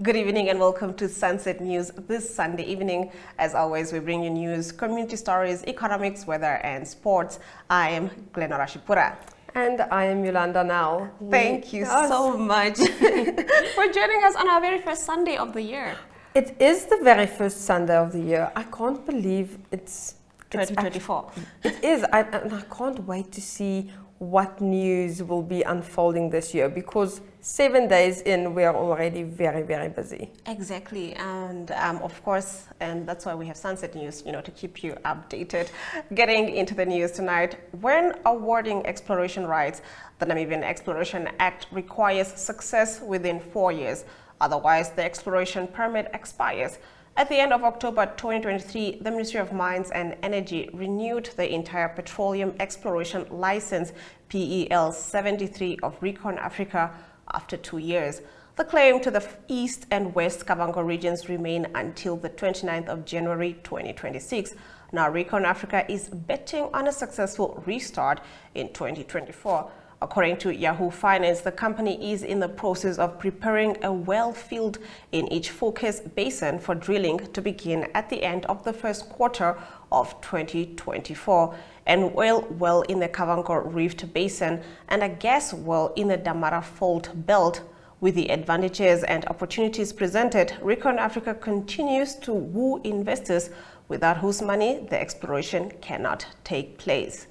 Good evening and welcome to Sunset News this Sunday evening. As always, we bring you news, community stories, economics, weather and sports. I am Glenora Shipura. And I am Yolanda Nell. Thank you so much for joining us on our very first Sunday of the year. It is the very first Sunday of the year. I can't believe it's 2024. It is. I can't wait to see what news will be unfolding this year, because 7 days in, we are already very, very busy. Exactly. And of course, and that's why we have Sunset News, to keep you updated. Getting into the news tonight, when awarding exploration rights, the Namibian Exploration Act requires success within 4 years. Otherwise, the exploration permit expires. At the end of October 2023, the Ministry of Mines and Energy renewed the entire petroleum exploration license, PEL 73 of Recon Africa, after 2 years. The claim to the East and West Kavango regions remain until the 29th of January 2026. Now, Recon Africa is betting on a successful restart in 2024. According to Yahoo Finance, the company is in the process of preparing a well field in each focus basin for drilling to begin at the end of the first quarter of 2024. An oil well in the Kavango Rift Basin and a gas well in the Damara Fault Belt. With the advantages and opportunities presented, Recon Africa continues to woo investors without whose money the exploration cannot take place.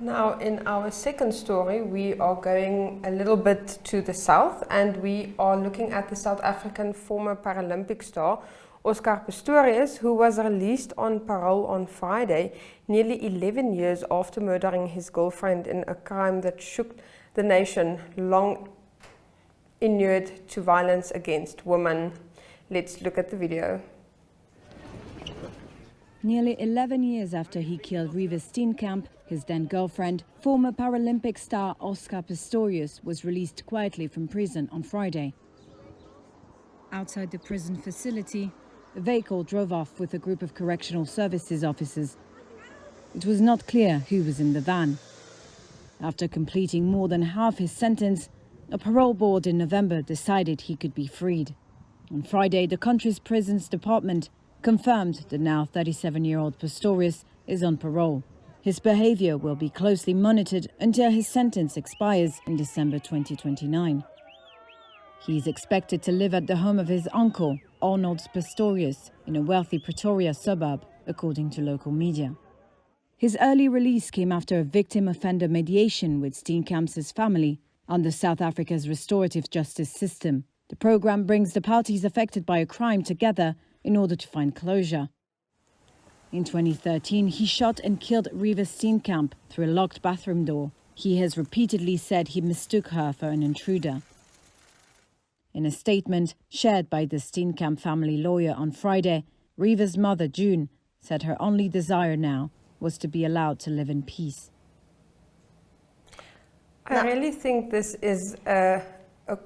Now, in our second story, we are going a little bit to the south, and we are looking at the South African former Paralympic star, Oscar Pistorius, who was released on parole on Friday, nearly 11 years after murdering his girlfriend in a crime that shook the nation, long inured to violence against women. Let's look at the video. Nearly 11 years after he killed Reeva Steenkamp, his then-girlfriend, former Paralympic star Oscar Pistorius was released quietly from prison on Friday. Outside the prison facility, a vehicle drove off with a group of correctional services officers. It was not clear who was in the van. After completing more than half his sentence, a parole board in November decided he could be freed. On Friday, the country's prisons department confirmed the now 37-year-old Pistorius is on parole. His behavior will be closely monitored until his sentence expires in December 2029. He is expected to live at the home of his uncle, Arnold Pistorius, in a wealthy Pretoria suburb, according to local media. His early release came after a victim-offender mediation with Steenkamp's family under South Africa's restorative justice system. The program brings the parties affected by a crime together in order to find closure. In 2013, he shot and killed Reeva Steenkamp through a locked bathroom door. He has repeatedly said he mistook her for an intruder. In a statement shared by the Steenkamp family lawyer on Friday, Reeva's mother, June, said her only desire now was to be allowed to live in peace. I really think this is a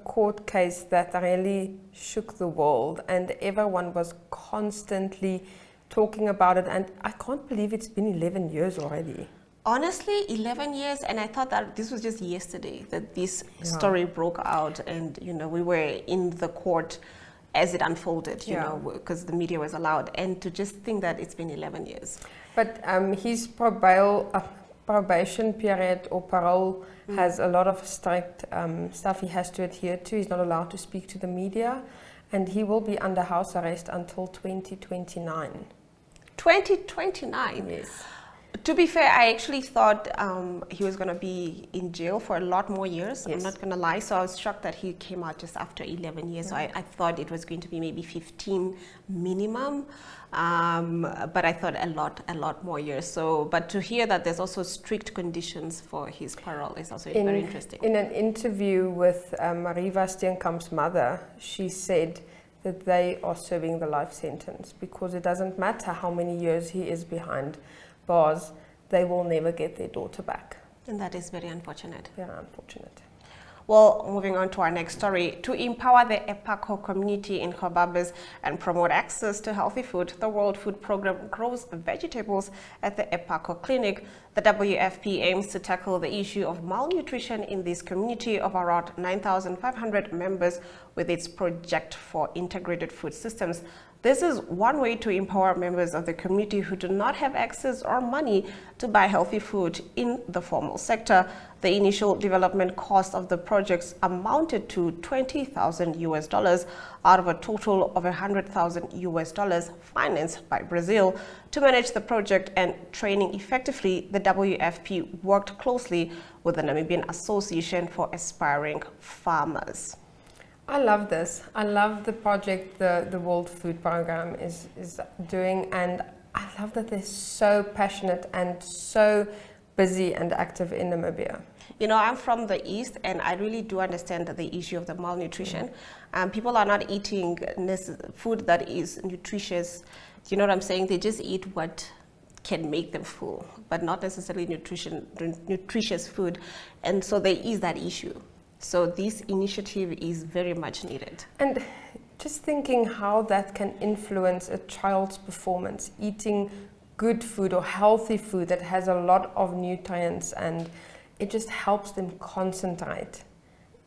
court case that really shook the world, and everyone was constantly talking about it, and I can't believe it's been 11 years already. Honestly, 11 years, and I thought that this was just yesterday that this story broke out, and we were in the court as it unfolded, because the media was allowed, and to just think that it's been 11 years. But his probation period or parole has a lot of strict stuff he has to adhere to. He's not allowed to speak to the media, and he will be under house arrest until 2029. 2029? Yes. To be fair, I actually thought he was going to be in jail for a lot more years. Yes. I'm not going to lie. So I was shocked that he came out just after 11 years. Yeah. So I thought it was going to be maybe 15 minimum. But I thought a lot more years. So, but to hear that there's also strict conditions for his parole is also very interesting. In an interview with Reeva Steenkamp's mother, she said that they are serving the life sentence because it doesn't matter how many years he is behind bars, they will never get their daughter back. And that is very unfortunate. Very unfortunate. Well, moving on to our next story. To empower the EPACO community in Gobabis and promote access to healthy food, the World Food Programme grows vegetables at the EPACO clinic. The WFP aims to tackle the issue of malnutrition in this community of around 9,500 members with its project for integrated food systems. This is one way to empower members of the community who do not have access or money to buy healthy food in the formal sector. The initial development cost of the projects amounted to $20,000 out of a total of $100,000 financed by Brazil. To manage the project and training effectively, the WFP worked closely with the Namibian Association for Aspiring Farmers. I love this. I love the project the World Food Programme is doing, and I love that they're so passionate and so busy and active in Namibia. You know, I'm from the East, and I really do understand the issue of the malnutrition. People are not eating food that is nutritious. Do you know what I'm saying? They just eat what can make them full, but not necessarily nutritious food. And so there is that issue. So this initiative is very much needed. And just thinking how that can influence a child's performance, eating good food or healthy food that has a lot of nutrients, and it just helps them concentrate.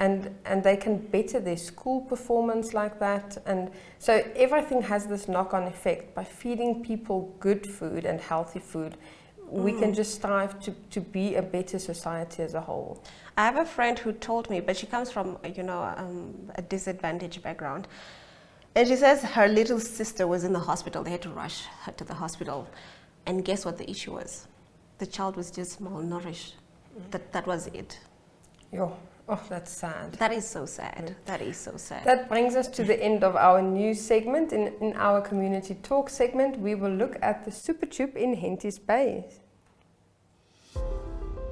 And they can better their school performance like that. And so everything has this knock-on effect. By feeding people good food and healthy food, we can just strive to be a better society as a whole. I have a friend who told me, but she comes from, a disadvantaged background. And she says her little sister was in the hospital. They had to rush her to the hospital. And guess what the issue was? The child was just malnourished. That was it. Yo. Oh, that's sad. That is so sad. That is so sad. That brings us to the end of our news segment. In our community talk segment, we will look at the Super Tube in Henties Bay.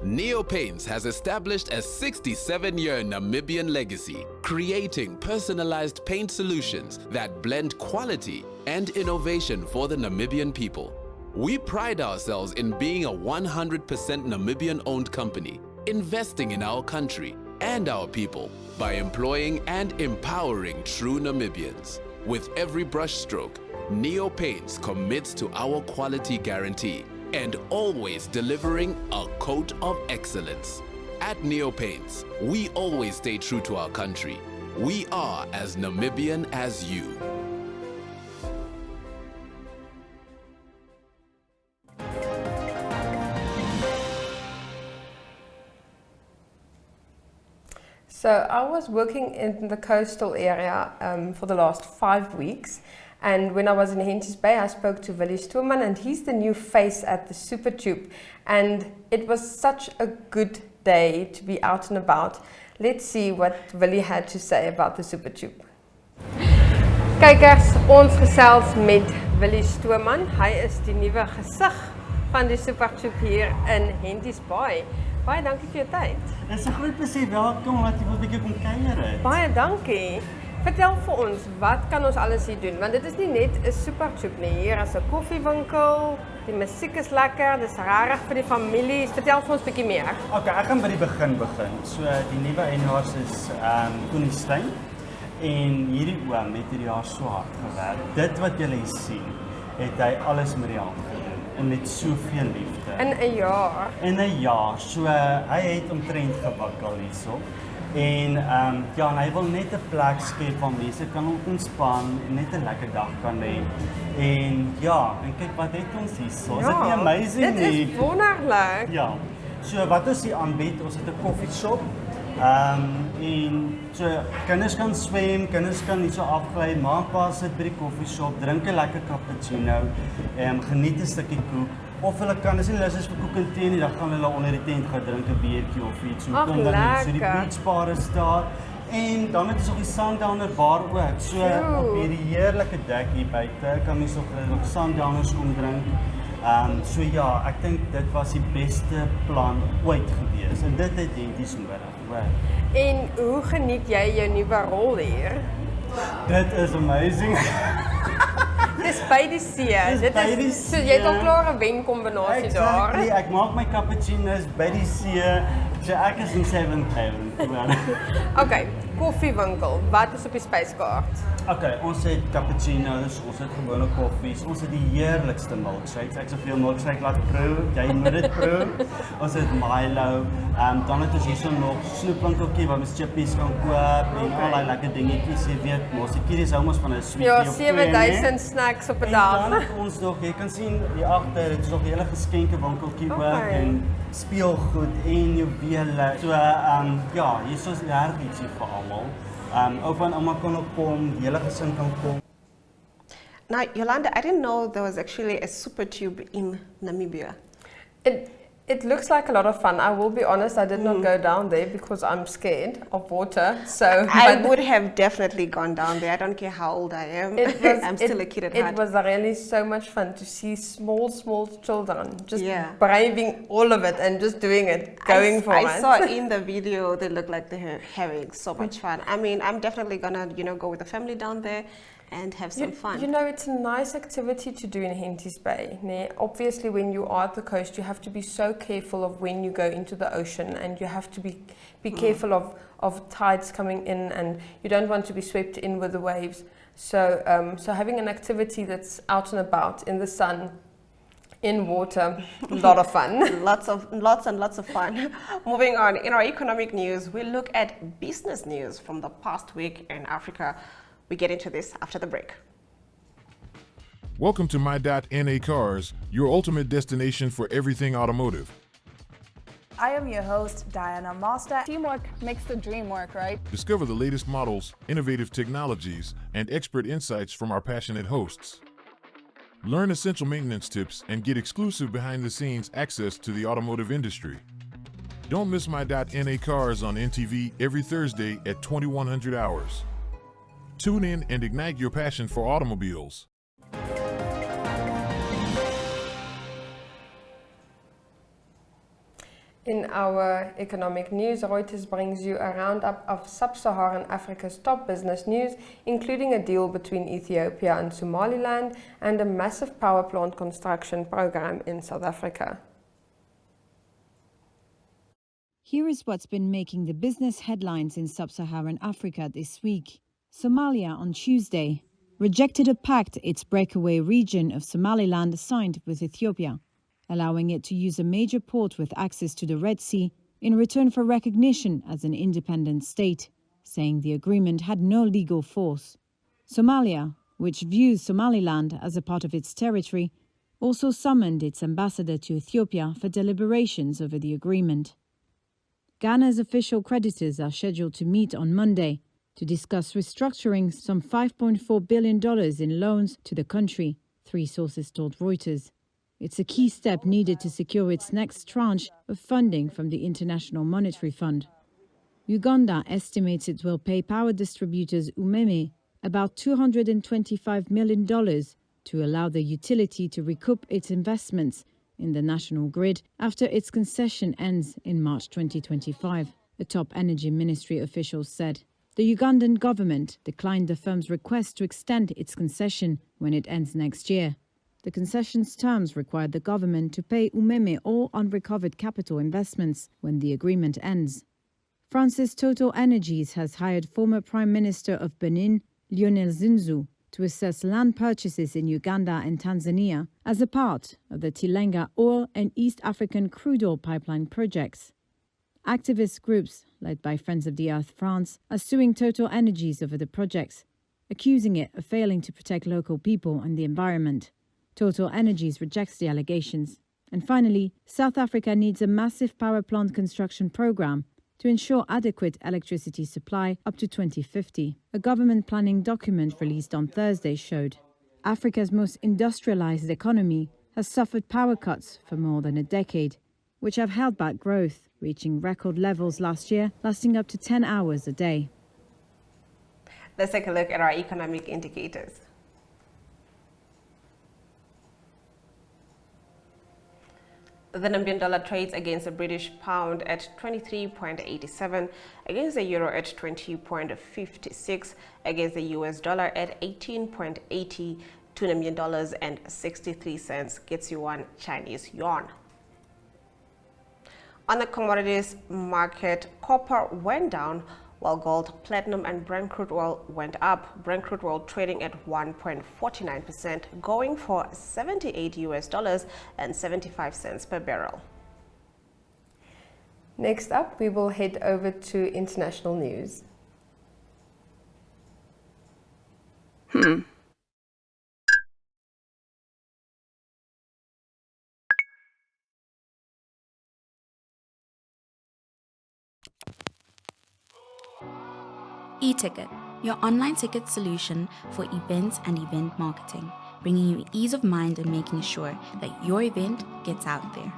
Neopaints has established a 67-year Namibian legacy, creating personalized paint solutions that blend quality and innovation for the Namibian people. We pride ourselves in being a 100% Namibian-owned company, investing in our country and our people by employing and empowering true Namibians. With every brushstroke, Neopaints commits to our quality guarantee and always delivering a coat of excellence. At Neopaints, we always stay true to our country. We are as Namibian as you. So I was working in the coastal area for the last 5 weeks. And when I was in Henties Bay, I spoke to Willie Stoeman, and he's the new face at the Super Tube. And it was such a good day to be out and about. Let's see what Willie had to say about the Super Tube. Kykers, ons gesels met Willie Stoeman. Hy is die nuwe gesig van die Super Tube hier in Henties Bay. Baie dankie vir jou tyd. Dit is 'n groot plesier, welkom dat jy 'n bietjie kom kuier het. Baie dankie. Vertel vir ons, wat kan ons alles hier doen? Want dit is nie net 'n Super Tube nie. Hier is 'n koffiewinkel, die musiek is lekker, dis rarig vir die families. Vertel vir ons 'n bietjie meer. Okay, ek gaan by die begin. So die nuwe eienaars is Tony Stein, en hierdie oom het hierdie jaar so hard gewerk. Dit wat julle hier sien, het hy alles met die hand gedoen en met soveel liefde. In 'n jaar. In 'n jaar. So hy het omtrent gewikkel hierso. En en hy wil net 'n plek skep waar mense kan ontspan en net 'n lekker dag kan hê. En en kyk wat het ons hierso. Is dit nie amazing nie? Dit is wonderlik. Ja. So wat ons hier aanbied, ons het 'n koffieshop. En so kinders kan swem, kinders kan hier so afgly, ma en pa sit by die koffieshop, drink 'n lekker cappuccino, geniet 'n stukkie koek. Of hulle kan, as nie lus is vir koek en tee nie, dan gaan hulle onder die tent gaan drink 'n biertjie of iets. So kom dan net, so die beachbar is daar. En dan het ons ook die Sundowner bar ook. So op hierdie heerlike dek hier buite kan mens ook Sundowners kom drink. So ek dink dit was die beste plan ooit gewees. En dit het Henties nodig, hoor. En hoe geniet jy jou nuwe rol hier? Dit is amazing. Dis by die see. Dit is so jy het al klaar 'n wenkombinasie daar. Exactly. Ek maak my cappuccinos by die see So ek is in 7th Heaven. Okay, koffiewinkel. Wat is op die spyskaart? Okay, ons het cappuccino's, ons het gewone koffies, ons het die heerlikste milkshakes. Ek soveel milkshake laat proe, jy moet dit proe. Ons het Milo, dan het ons hierso nog snoepwinkeltjie waar mens chippies kan koop en al die lekker dingetjies, jy weet, mos die kiddies hou mos van 'n sweetie Ja, of twee, 7000 snacks op 'n en dag. dan het ons nog, jy kan sien hier agter, dit is nog 'n hele geskenkewinkeltjie ook Okay. en speelgoed en juwele. So ja, hier is regtig ietsie vir almal. Oupa en ouma kan ook kom, die hele gesin kan kom. Now, Yolanda, I didn't know there was actually a super tube in Namibia. It looks like a lot of fun. I will be honest, I did not go down there because I'm scared of water. So I but would have definitely gone down there. I don't care how old I am. I'm still a kid at It heart. was really so much fun to see small children just Yeah. braving all of it and just doing it, going for it. I saw in the video they look like they're having so much fun. I mean, I'm definitely gonna, go with the family down there and have some fun. You know, it's a nice activity to do in Henties Bay. Obviously, when you are at the coast, you have to be so careful of when you go into the ocean, and you have to be careful of tides coming in, and you don't want to be swept in with the waves. So, so having an activity that's out and about in the sun, in water, a lot of fun. Lots and lots of fun. Moving on, in our economic news, we look at business news from the past week in Africa. We get into this after the break. Welcome to My.NA Cars, your ultimate destination for everything automotive. I am your host, Diana Master. Teamwork makes the dream work, right? Discover the latest models, innovative technologies, and expert insights from our passionate hosts. Learn essential maintenance tips and get exclusive behind-the-scenes access to the automotive industry. Don't miss My.NA Cars on NTV every Thursday at 2100 hours. Tune in and ignite your passion for automobiles. In our economic news, Reuters brings you a roundup of sub-Saharan Africa's top business news, including a deal between Ethiopia and Somaliland and a massive power plant construction program in South Africa. Here is what's been making the business headlines in sub-Saharan Africa this week. Somalia on Tuesday rejected a pact its breakaway region of Somaliland signed with Ethiopia, allowing it to use a major port with access to the Red Sea in return for recognition as an independent state, saying the agreement had no legal force. Somalia, which views Somaliland as a part of its territory, also summoned its ambassador to Ethiopia for deliberations over the agreement. Ghana's official creditors are scheduled to meet on Monday to discuss restructuring some $5.4 billion in loans to the country, three sources told Reuters. It's a key step needed to secure its next tranche of funding from the International Monetary Fund. Uganda estimates it will pay power distributors Umeme about $225 million to allow the utility to recoup its investments in the national grid after its concession ends in March 2025, a top energy ministry official said. The Ugandan government declined the firm's request to extend its concession when it ends next year. The concession's terms required the government to pay Umeme all unrecovered capital investments when the agreement ends. France's Total Energies has hired former Prime Minister of Benin, Lionel Zinzu, to assess land purchases in Uganda and Tanzania as a part of the Tilenga oil and East African crude oil pipeline projects. Activist groups, led by Friends of the Earth France, are suing Total Energies over the projects, accusing it of failing to protect local people and the environment. Total Energies rejects the allegations. And finally, South Africa needs a massive power plant construction program to ensure adequate electricity supply up to 2050. A government planning document released on Thursday showed Africa's most industrialized economy has suffered power cuts for more than a decade, which have held back growth, reaching record levels last year, lasting up to 10 hours a day. Let's take a look at our economic indicators. The Namibian dollar trades against the British pound at 23.87, against the euro at 20.56, against the US dollar at 18.80, 2 Namibian dollars and 63 cents gets you 1 Chinese yuan. On the commodities market, copper went down while gold, platinum and Brent crude oil went up. Brent crude oil trading at 1.49%, going for $78 and 75 cents per barrel. Next up, we will head over to international news. eTicket, your online ticket solution for events and event marketing, bringing you ease of mind and making sure that your event gets out there.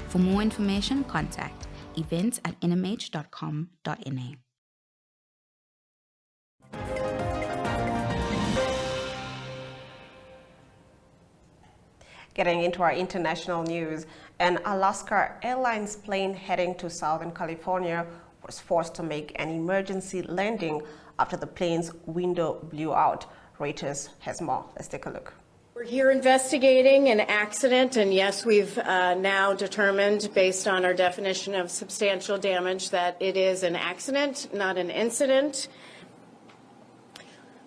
For more information, contact events@nhh.com.na. Getting into our international news, an Alaska Airlines plane heading to Southern California was forced to make an emergency landing after the plane's window blew out. Reuters has more. Let's take a look. We're here investigating an accident, and yes, we've now determined, based on our definition of substantial damage, that it is an accident, not an incident.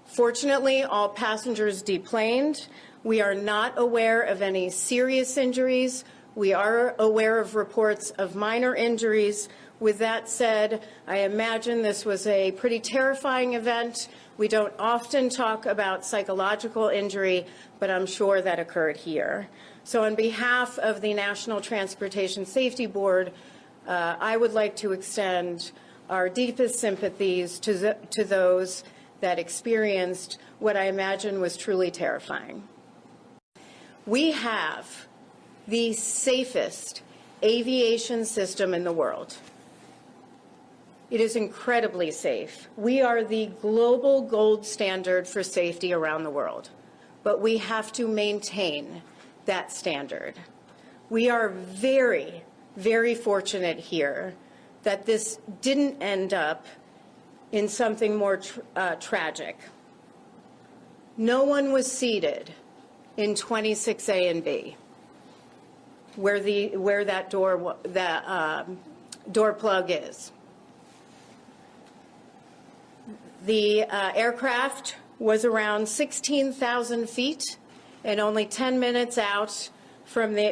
Fortunately, all passengers deplaned. We are not aware of any serious injuries. We are aware of reports of minor injuries. With that said, I imagine this was a pretty terrifying event. We don't often talk about psychological injury, but I'm sure that occurred here. So on behalf of the National Transportation Safety Board, I would like to extend our deepest sympathies to those that experienced what I imagine was truly terrifying. We have the safest aviation system in the world. It is incredibly safe. We are the global gold standard for safety around the world, but we have to maintain that standard. We are very, very fortunate here that this didn't end up in something more tragic. No one was seated in 26A and B, where that door plug is. The aircraft was around 16,000 feet and only 10 minutes out from the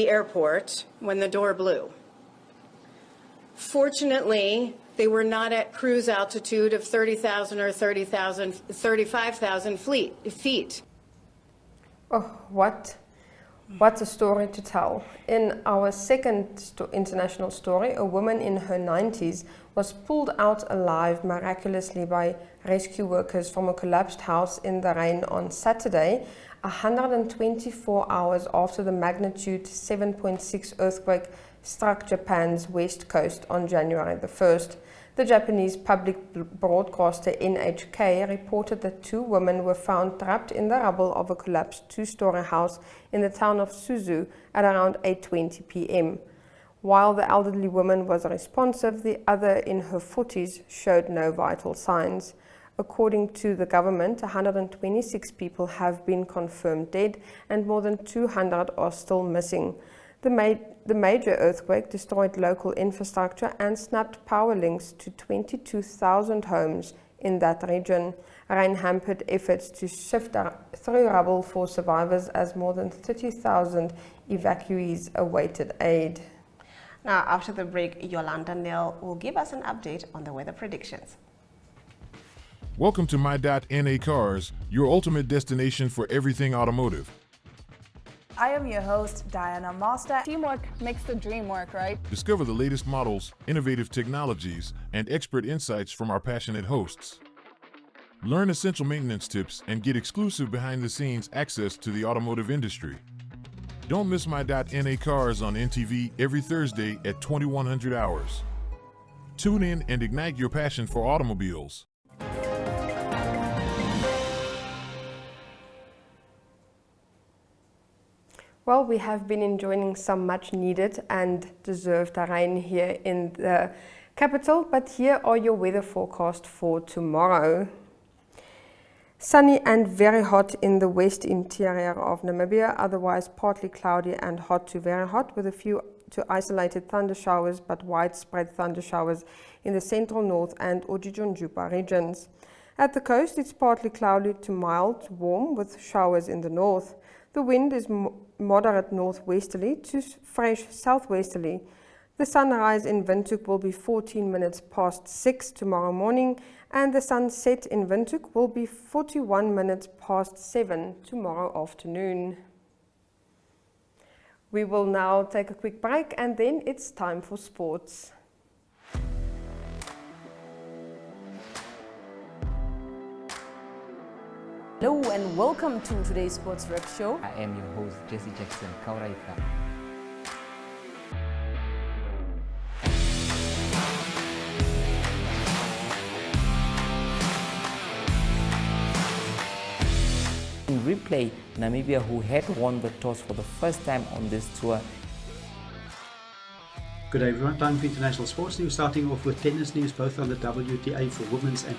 airport when the door blew. Fortunately, they were not at cruise altitude of 30,000 or 35,000 feet. Oh, what a story to tell. In our second international story, a woman in her 90s was pulled out alive miraculously by rescue workers from a collapsed house in the rain on Saturday, 124 hours after the magnitude 7.6 earthquake struck Japan's west coast on January the 1st. The Japanese public broadcaster NHK reported that two women were found trapped in the rubble of a collapsed two-story house in the town of Suzu at around 8:20 p.m. While the elderly woman was responsive, the other in her 40s showed no vital signs. According to the government, 126 people have been confirmed dead and more than 200 are still missing. The major earthquake destroyed local infrastructure and snapped power links to 22,000 homes in that region. Rain hampered efforts to sift through rubble for survivors as more than 30,000 evacuees awaited aid. Now, after the break, Yolanda Neal will give us an update on the weather predictions. Welcome to My.NA Cars, your ultimate destination for everything automotive. I am your host, Diana Master. Teamwork makes the dream work, right? Discover the latest models, innovative technologies, and expert insights from our passionate hosts. Learn essential maintenance tips and get exclusive behind-the-scenes access to the automotive industry. Don't miss My.NA Cars on NTV every Thursday at 2100 hours. Tune in and ignite your passion for automobiles. Well, we have been enjoying some much needed and deserved rain here in the capital, but here are your weather forecast for tomorrow. Sunny and very hot in the west interior of Namibia, otherwise partly cloudy and hot to very hot with a few to isolated thunder showers, but widespread thunder showers in the central north and Otjijonjupa regions. At the coast, it's partly cloudy to mild to warm with showers in the north. The wind is moderate northwesterly to fresh southwesterly. The sunrise in Windhoek will be 14 minutes past 6 tomorrow morning, and the sunset in Windhoek will be 41 minutes past 7 tomorrow afternoon. We will now take a quick break and then it's time for sports. Hello and welcome to today's Sports Rep Show. I am your host, Jesse Jackson Kauraifa. In replay, Namibia, who had won the toss for the first time on this tour. Good day everyone, time for international sports news, starting off with tennis news, both on the WTA for women's and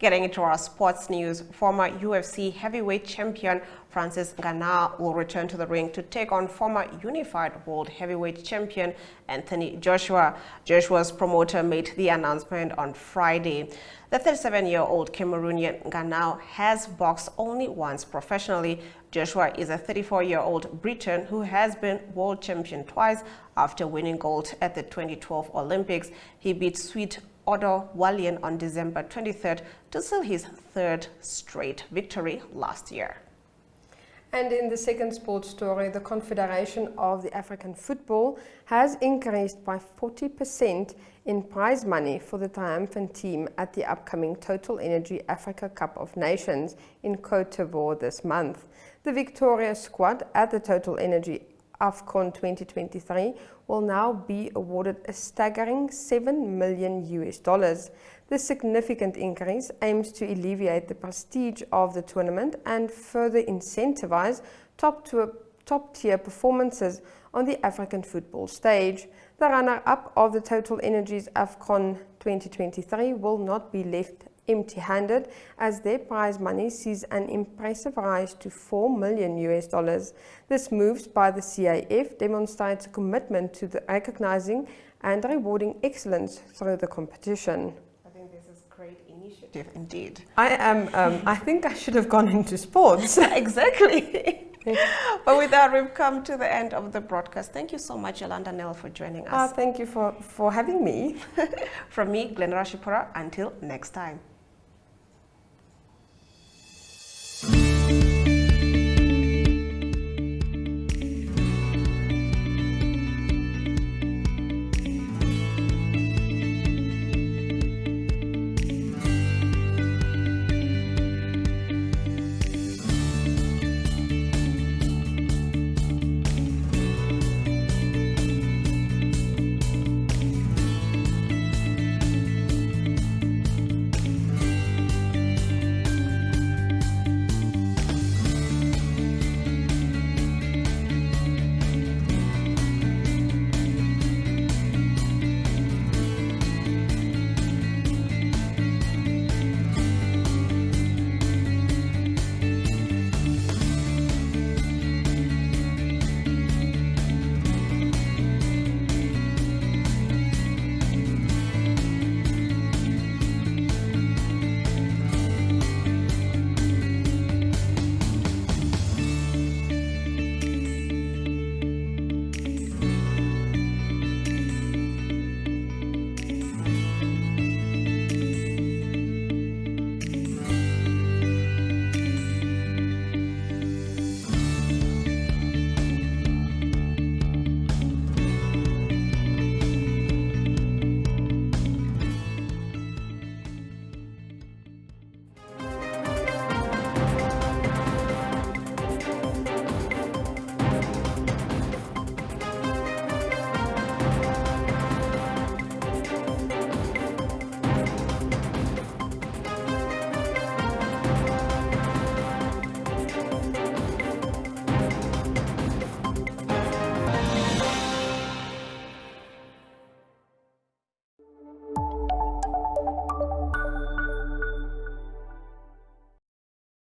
Getting into our sports news, former UFC heavyweight champion Francis Ngannou will return to the ring to take on former unified world heavyweight champion Anthony Joshua. Joshua's promoter made the announcement on Friday. The 37-year-old Cameroonian Ngannou has boxed only once professionally. Joshua is a 34-year-old Briton who has been world champion twice after winning gold at the 2012 Olympics. He beat Sweet Odo Walian on December 23rd to seal his third straight victory last year. And in the second sports story, the Confederation of the African Football has increased by 40% in prize money for the triumphant team at the upcoming Total Energy Africa Cup of Nations in Côte d'Ivoire this month. The victorious squad at the Total Energy AFCON 2023 will now be awarded a staggering $7 million. This significant increase aims to alleviate the prestige of the tournament and further incentivize top-tier performances on the African football stage. The runner-up of the Total Energies AFCON 2023 will not be left empty-handed, as their prize money sees an impressive rise to $4 million. This move by the CAF demonstrates a commitment to recognizing and rewarding excellence through the competition. I think this is a great initiative indeed. I think I should have gone into sports. Exactly. But with that, we've come to the end of the broadcast. Thank you so much, Yolanda Nell, for joining us. Thank you for having me. From me, Glenn Rashipura, until next time.